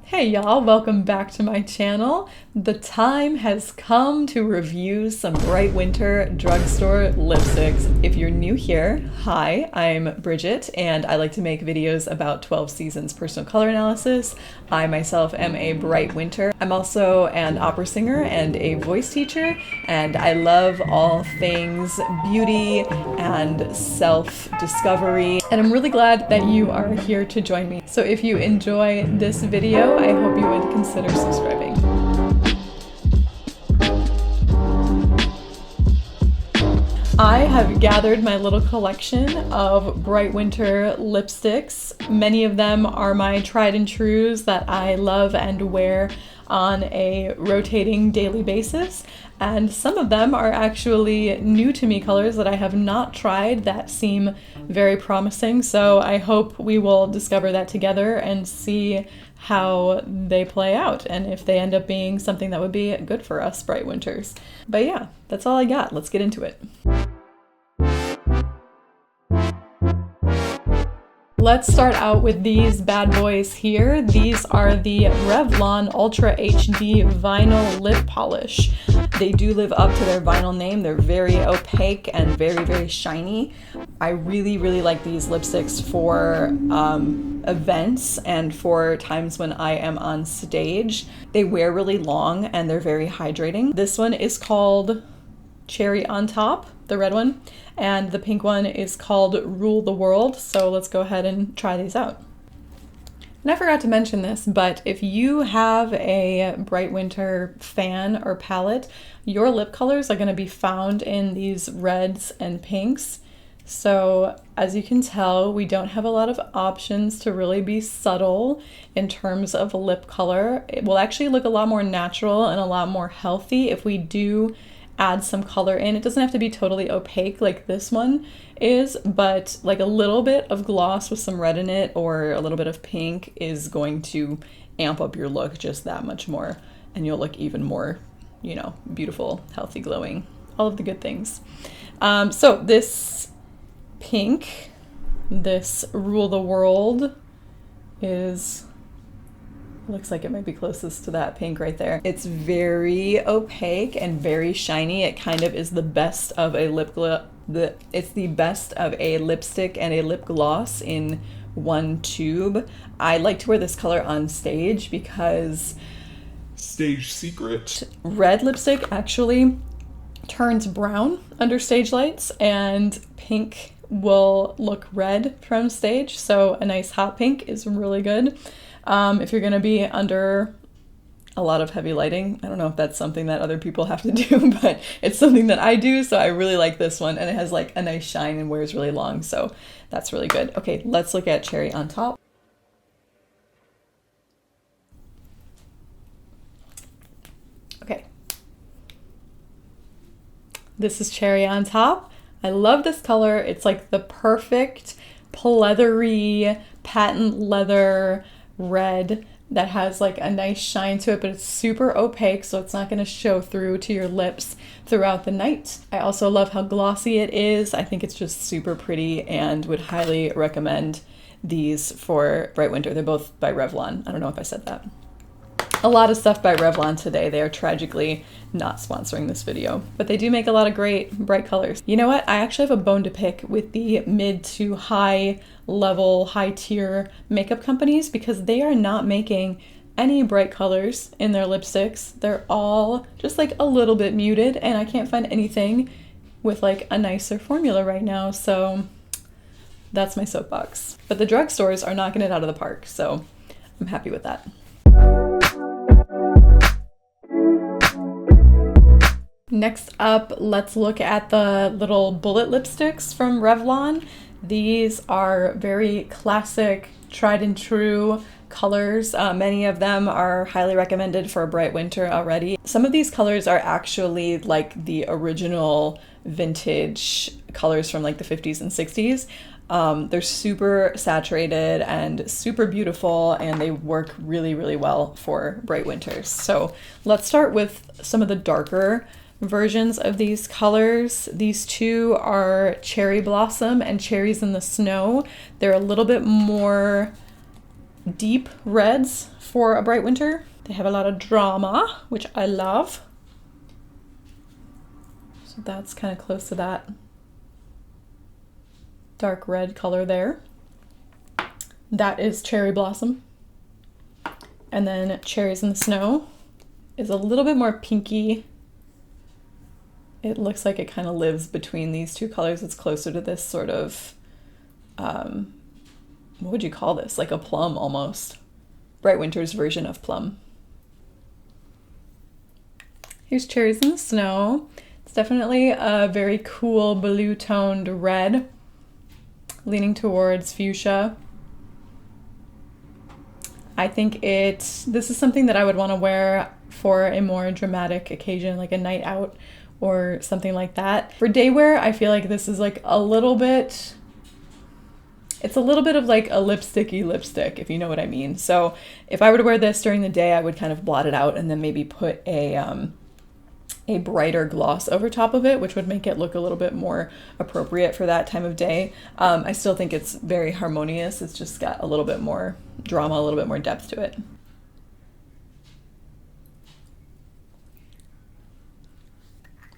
Hey y'all, welcome back to my channel. The time has come to review some Bright Winter Drugstore lipsticks. If you're new here, hi, I'm Bridget and I like to make videos about 12 Seasons personal color analysis. I myself am a Bright Winter. I'm also an opera singer and a voice teacher, and I love all things beauty and self-discovery, and I'm really glad that you are here to join me. So if you enjoy this video, I hope you would consider subscribing. I have gathered my little collection of Bright Winter lipsticks. Many of them are my tried and trues that I love and wear on a rotating daily basis. And some of them are actually new to me colors that I have not tried that seem very promising. So I hope we will discover that together and see how they play out and if they end up being something that would be good for us Bright Winters. But yeah, that's all I got. Let's get into it. Let's start out with these bad boys here. These are the Revlon Ultra HD Vinyl Lip Polish. They do live up to their vinyl name. They're very opaque and very, very shiny. I really, really like these lipsticks for events and for times when I am on stage. They wear really long and they're very hydrating. This one is called Cherry on Top, the red one, and the pink one is called Rule the World. So let's go ahead and try these out. And I forgot to mention this, but if you have a Bright Winter fan or palette, your lip colors are going to be found in these reds and pinks. So as you can tell, we don't have a lot of options to really be subtle in terms of lip color. It will actually look a lot more natural and a lot more healthy if we do add some color in. It doesn't have to be totally opaque like this one is, but like a little bit of gloss with some red in it or a little bit of pink is going to amp up your look just that much more, and you'll look even more, you know, beautiful, healthy, glowing, all of the good things. So this pink, this Rule the World, looks like it might be closest to that pink right there. It's very opaque and very shiny. It kind of is the best of a it's the best of a lipstick and a lip gloss in one tube. I like to wear this color on stage because stage secret. Red lipstick actually turns brown under stage lights and pink will look red from stage. So a nice hot pink is really good. If you're going to be under a lot of heavy lighting. I don't know if that's something that other people have to do, but it's something that I do, so I really like this one, and it has like a nice shine and wears really long, so that's really good. Okay, let's look at Cherry on Top. Okay. This is Cherry on Top. I love this color. It's like the perfect pleathery patent leather red that has like a nice shine to it, but it's super opaque, so it's not going to show through to your lips throughout the night. I also love how glossy it is. I think it's just super pretty and would highly recommend these for Bright Winter. They're both by Revlon. I don't know if I said that. A lot of stuff by Revlon today. They are tragically not sponsoring this video, but they do make a lot of great bright colors. You know what? I actually have a bone to pick with the mid to high level, high tier makeup companies because they are not making any bright colors in their lipsticks. They're all just like a little bit muted, and I can't find anything with like a nicer formula right now. So that's my soapbox. But the drugstores are knocking it out of the park, so I'm happy with that. Next up, let's look at the little bullet lipsticks from Revlon. These are very classic, tried and true colors. Many of them are highly recommended for Bright Winter already. Some of these colors are actually like the original vintage colors from like the 50s and 60s. They're super saturated and super beautiful, and they work really, really well for Bright Winters. So let's start with some of the darker versions of these colors. These two are Cherry Blossom and Cherries in the Snow. They're a little bit more deep reds for a bright winter. They have a lot of drama, which I love. So that's kind of close to that dark red color there. That is Cherry Blossom. And then Cherries in the Snow is a little bit more pinky. It looks like it kind of lives between these two colors. It's closer to this sort of, what would you call this? Like a plum almost. Bright Winter's version of plum. Here's Cherries in the Snow. It's definitely a very cool blue toned red, leaning towards fuchsia. I think this is something that I would want to wear for a more dramatic occasion, like a night out or something like that. For day wear, I feel like this is like a little bit, it's a little bit of like a lipsticky lipstick, if you know what I mean. So if I were to wear this during the day, I would kind of blot it out and then maybe put a brighter gloss over top of it, which would make it look a little bit more appropriate for that time of day. I still think it's very harmonious. It's just got a little bit more drama, a little bit more depth to it.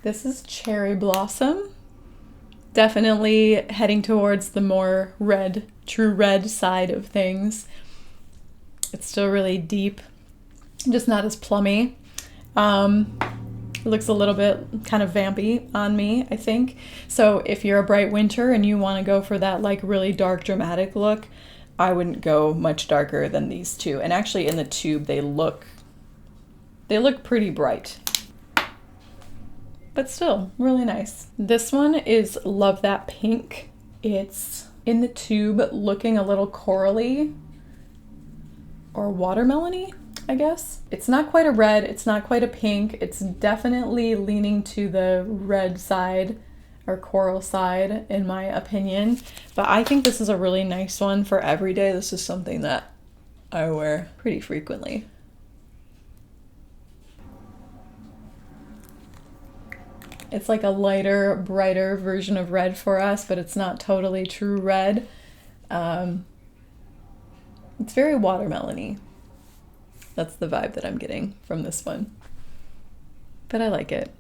This is Cherry Blossom. Definitely heading towards the more red, true red side of things. It's still really deep, just not as plummy. It looks a little bit kind of vampy on me, I think. So if you're a bright winter and you want to go for that like really dark dramatic look, I wouldn't go much darker than these two. And actually in the tube they look pretty bright. But still really nice. This one is Love That Pink. It's in the tube looking a little corally or watermelony, I guess. It's not quite a red, it's not quite a pink. It's definitely leaning to the red side or coral side in my opinion. But I think this is a really nice one for every day. This is something that I wear pretty frequently. It's like a lighter, brighter version of red for us, but it's not totally true red. It's very watermelony. That's the vibe that I'm getting from this one. But I like it.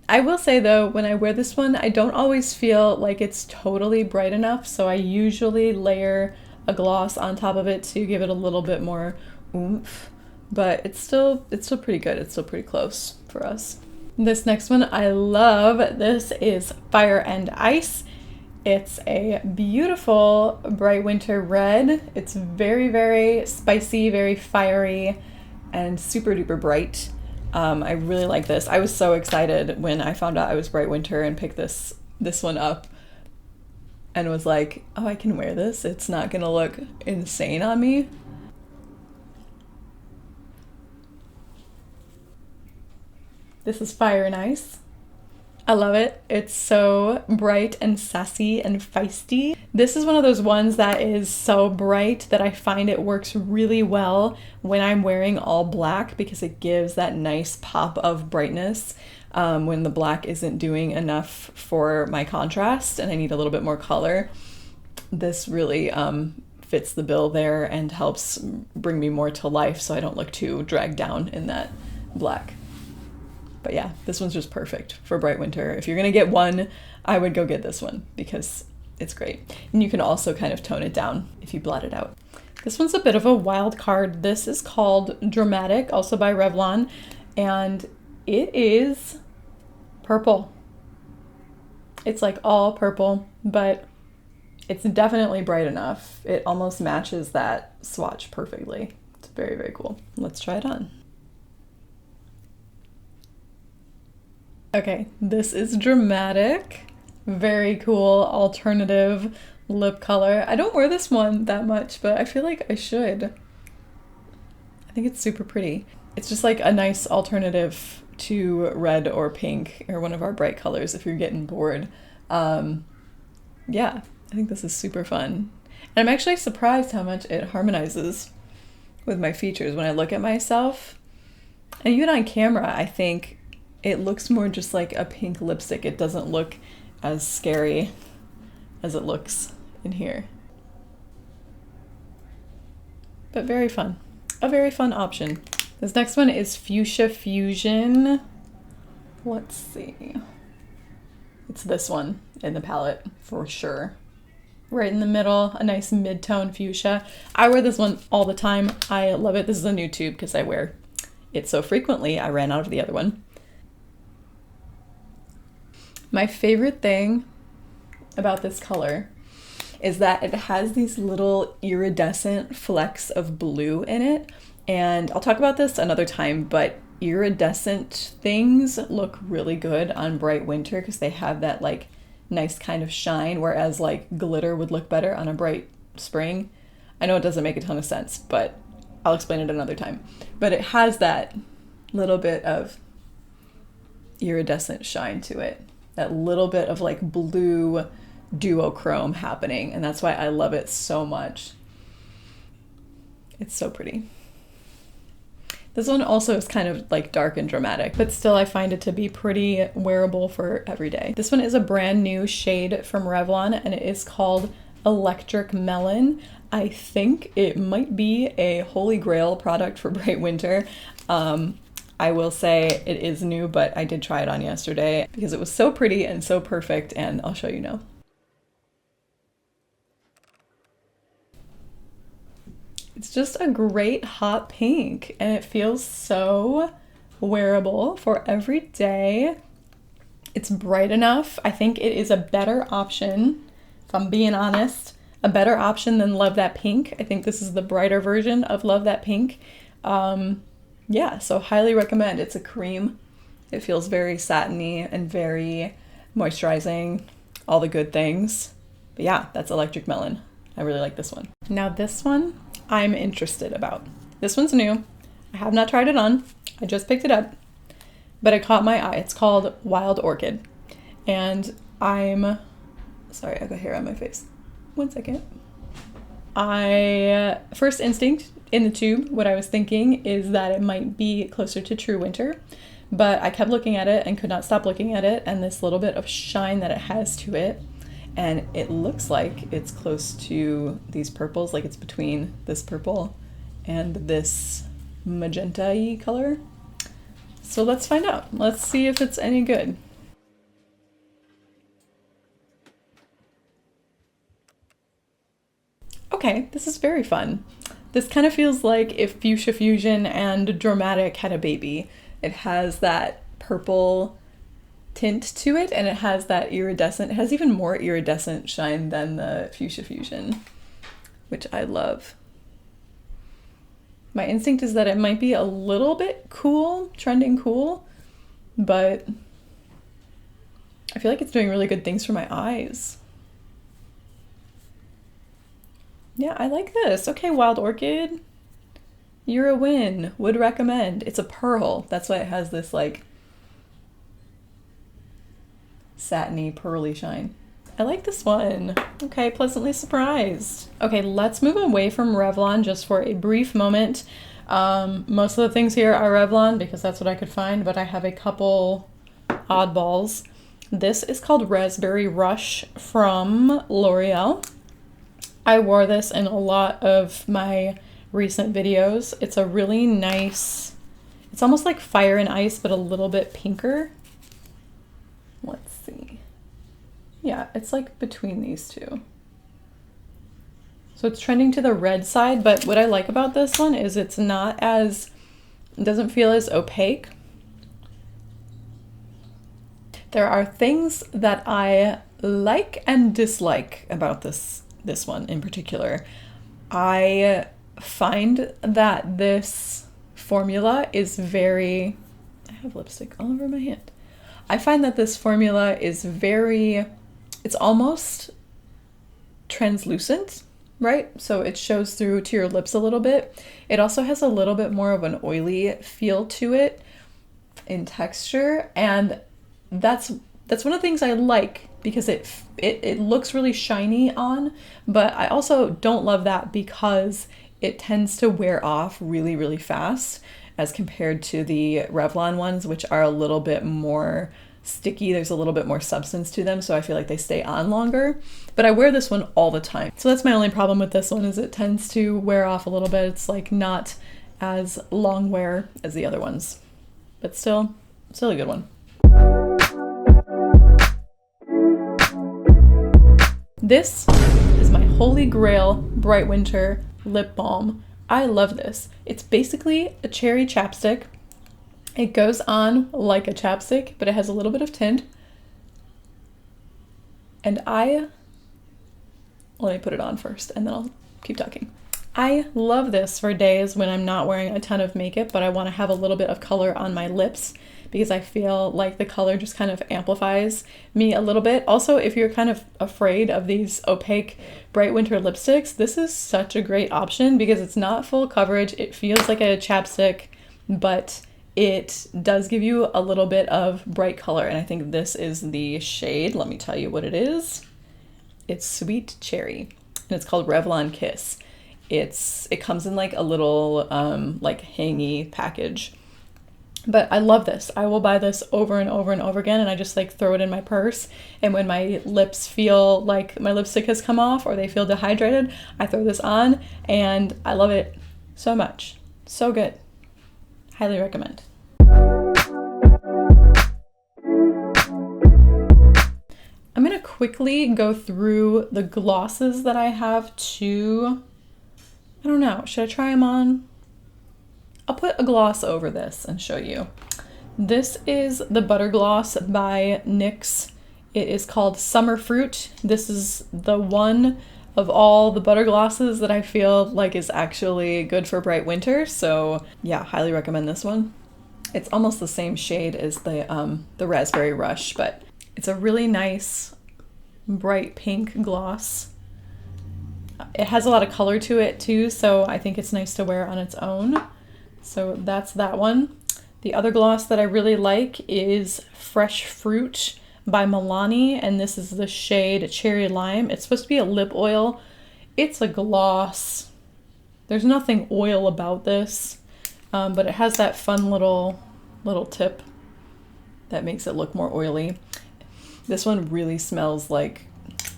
I will say though, when I wear this one, I don't always feel like it's totally bright enough, so I usually layer a gloss on top of it to give it a little bit more oomph. But it's still pretty good. It's still pretty close for us. This next one I love. This is Fire and Ice. It's a beautiful bright winter red. It's very, very spicy, very fiery, and super duper bright. I really like this. I was so excited when I found out I was bright winter and picked this one up and was like, oh, I can wear this. It's not gonna look insane on me. This is Fire and Ice. I love it. It's so bright and sassy and feisty. This is one of those ones that is so bright that I find it works really well when I'm wearing all black because it gives that nice pop of brightness when the black isn't doing enough for my contrast and I need a little bit more color. This really fits the bill there and helps bring me more to life so I don't look too dragged down in that black. But yeah, this one's just perfect for bright winter. If you're gonna get one, I would go get this one because it's great. And you can also kind of tone it down if you blot it out. This one's a bit of a wild card. This is called Dramatic, also by Revlon, and it is purple. It's like all purple, but it's definitely bright enough. It almost matches that swatch perfectly. It's very, very cool. Let's try it on. Okay, this is Dramatic. Very cool alternative lip color. I don't wear this one that much, but I feel like I should. I think it's super pretty. It's just like a nice alternative to red or pink or one of our bright colors if you're getting bored. Yeah, I think this is super fun. And I'm actually surprised how much it harmonizes with my features when I look at myself. And even on camera, I think it looks more just like a pink lipstick. It doesn't look as scary as it looks in here. but very fun. A very fun option. This next one is Fuchsia Fusion. Let's see. It's this one in the palette for sure. Right in the middle, a nice mid-tone fuchsia. I wear this one all the time. I love it. This is a new tube because I wear it so frequently. I ran out of the other one. My favorite thing about this color is that it has these little iridescent flecks of blue in it. And I'll talk about this another time, but iridescent things look really good on bright winter because they have that like nice kind of shine, whereas like glitter would look better on a bright spring. I know it doesn't make a ton of sense, but I'll explain it another time. But it has that little bit of iridescent shine to it, that little bit of like blue duochrome happening, and that's why I love it so much. It's so pretty. This one also is kind of like dark and dramatic, but still I find it to be pretty wearable for every day. This one is a brand new shade from Revlon, and it is called Electric Melon. I think it might be a holy grail product for bright winter. I will say it is new, but I did try it on yesterday because it was so pretty and so perfect, and I'll show you now. It's just a great hot pink, and it feels so wearable for every day. It's bright enough. I think it is a better option, if I'm being honest, a better option than Love That Pink. I think this is the brighter version of Love That Pink. Yeah, so highly recommend. It's a cream. It feels very satiny and very moisturizing, all the good things. But yeah, that's Electric Melon. I really like this one. Now this one I'm interested about. This one's new. I have not tried it on. I just picked it up, but it caught my eye. It's called Wild Orchid. And sorry, I got hair on my face. 1 second. First instinct in the tube, what I was thinking is that it might be closer to True Winter, but I kept looking at it and could not stop looking at it, and this little bit of shine that it has to it. And it looks like it's close to these purples, like it's between this purple and this magenta-y color. So let's find out. Let's see if it's any good. Okay, this is very fun. This kind of feels like if Fuchsia Fusion and Dramatic had a baby. It has that purple tint to it, and it has that iridescent, it has even more iridescent shine than the Fuchsia Fusion, which I love. My instinct is that it might be a little bit cool, trending cool, but I feel like it's doing really good things for my eyes. Yeah, I like this. Okay, Wild Orchid, you're a win. Would recommend. It's a pearl. That's why it has this like satiny, pearly shine. I like this one. Okay, pleasantly surprised. Okay, let's move away from Revlon just for a brief moment. Most of the things here are Revlon because that's what I could find, but I have a couple oddballs. This is called Raspberry Rush from L'Oreal. I wore this in a lot of my recent videos. It's a really nice, it's almost like Fire and Ice, but a little bit pinker. Let's see. Yeah, it's like between these two. So it's trending to the red side, but what I like about this one is it's not as, it doesn't feel as opaque. There are things that I like and dislike about this one in particular. I find that this formula is very, I have lipstick all over my hand. I find that this formula is very, it's almost translucent, right? So it shows through to your lips a little bit. It also has a little bit more of an oily feel to it in texture, and that's one of the things I like because it looks really shiny on, but I also don't love that because it tends to wear off really, really fast as compared to the Revlon ones, which are a little bit more sticky. There's a little bit more substance to them, so I feel like they stay on longer. But I wear this one all the time. So that's my only problem with this one, is it tends to wear off a little bit. It's like not as long wear as the other ones, but still a good one. This is my holy grail Bright Winter lip balm. I love this. It's basically a cherry chapstick. It goes on like a chapstick, but it has a little bit of tint. And let me put it on first and then I'll keep talking. I love this for days when I'm not wearing a ton of makeup, but I want to have a little bit of color on my lips because I feel like the color just kind of amplifies me a little bit. Also, if you're kind of afraid of these opaque Bright Winter lipsticks, this is such a great option because it's not full coverage. It feels like a chapstick, but it does give you a little bit of bright color. And I think this is the shade. Let me tell you what it is. It's Sweet Cherry and it's called Revlon Kiss. It comes in like a little like hangy package. But I love this. I will buy this over and over and over again, and I just like throw it in my purse. And when my lips feel like my lipstick has come off or they feel dehydrated, I throw this on and I love it so much. So good. Highly recommend. I'm gonna quickly go through the glosses that I have too. I don't know, should I try them on? I'll put a gloss over this and show you. This is the Butter Gloss by NYX. It is called Summer Fruit. This is the one of all the butter glosses that I feel like is actually good for bright winter. So yeah, highly recommend this one. It's almost the same shade as the Raspberry Rush, but it's a really nice bright pink gloss. It has a lot of color to it too, so I think it's nice to wear on its own. So that's that one. The other gloss that I really like is Fresh Fruit by Milani, and this is the shade Cherry Lime. It's supposed to be a lip oil. It's a gloss. There's nothing oil about this, but it has that fun little tip that makes it look more oily. This one really smells like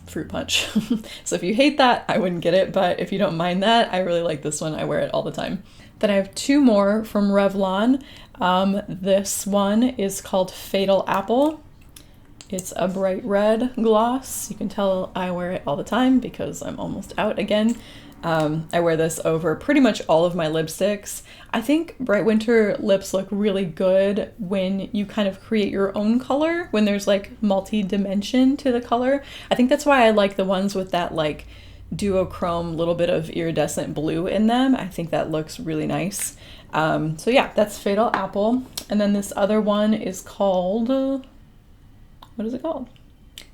fruit punch. So if you hate that, I wouldn't get it, but if you don't mind that, I really like this one. I wear it all the time. Then I have two more from Revlon. This one is called Fatal Apple. It's a bright red gloss. You can tell I wear it all the time because I'm almost out again. I wear this over pretty much all of my lipsticks. I think bright winter lips look really good when you kind of create your own color, when there's like multi-dimension to the color. I think that's why I like the ones with that like duochrome little bit of iridescent blue in them. I think that looks really nice. So yeah, that's Fatal Apple. And then this other one is called, what is it called?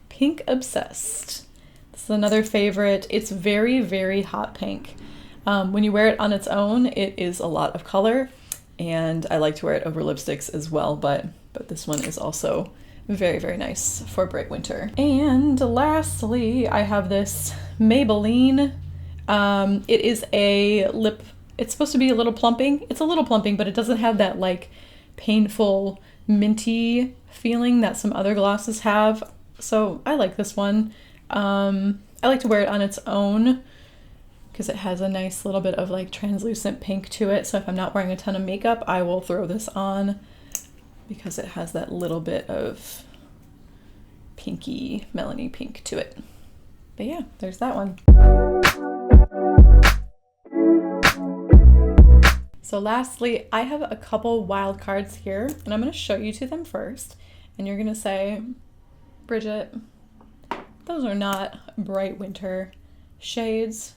Pink Obsessed. This is another favorite. It's very, very hot pink. When you wear it on its own, it is a lot of color, and I like to wear it over lipsticks as well, but this one is also very, very nice for bright winter. And lastly, I have this Maybelline. It is a lip, it's supposed to be a little plumping. It's a little plumping, but it doesn't have that like painful minty feeling that some other glosses have. So I like this one. I like to wear it on its own because it has a nice little bit of like translucent pink to it. So if I'm not wearing a ton of makeup, I will throw this on because it has that little bit of pinky, melony pink to it. But yeah, there's that one. So lastly, I have a couple Wildcards here, and I'm going to show you to them first. And you're going to say, Bridget, those are not bright winter shades.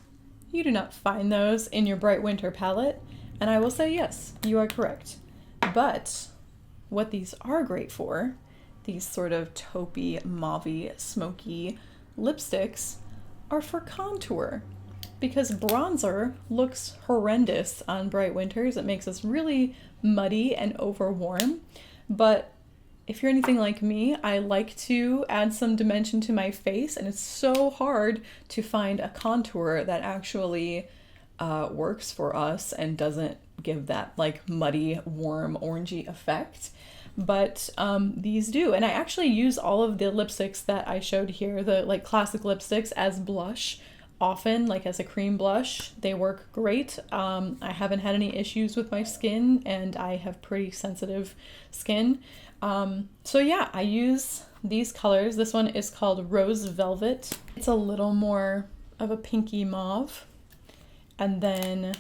You do not find those in your bright winter palette. And I will say, yes, you are correct. But what these are great for, these sort of taupey, mauvey, smoky lipsticks, are for contour. Because bronzer looks horrendous on bright winters. It makes us really muddy and overwarm. But if you're anything like me, I like to add some dimension to my face, and it's so hard to find a contour that actually works for us and doesn't give that like muddy, warm, orangey effect. but these do. And I actually use all of the lipsticks that I showed here, the like classic lipsticks, as blush often, like as a cream blush. They work great. I haven't had any issues with my skin, and I have pretty sensitive skin. So yeah, I use these colors. This one is called Rose Velvet. It's a little more of a pinky mauve. And then,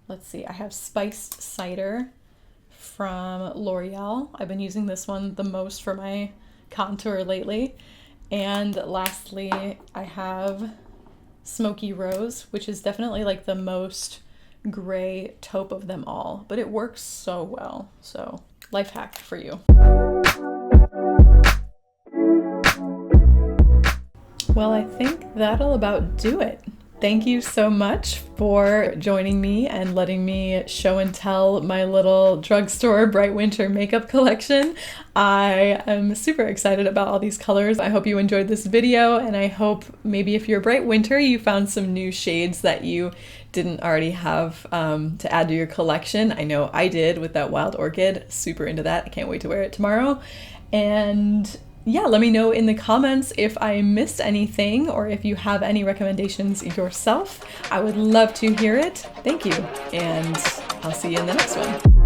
let's see, I have Spiced Cider from L'Oreal. I've been using this one the most for my contour lately. And lastly, I have Smoky Rose, which is definitely like the most gray taupe of them all, but it works so well. So life hack for you. Well, I think that'll about do it. Thank you so much for joining me and letting me show and tell my little drugstore bright winter makeup collection. I am super excited about all these colors. I hope you enjoyed this video, and I hope maybe if you're bright winter, you found some new shades that you didn't already have to add to your collection. I know I did with that Wild Orchid. Super into that. I can't wait to wear it tomorrow. And yeah, let me know in the comments if I missed anything or if you have any recommendations yourself. I would love to hear it. Thank you, and I'll see you in the next one.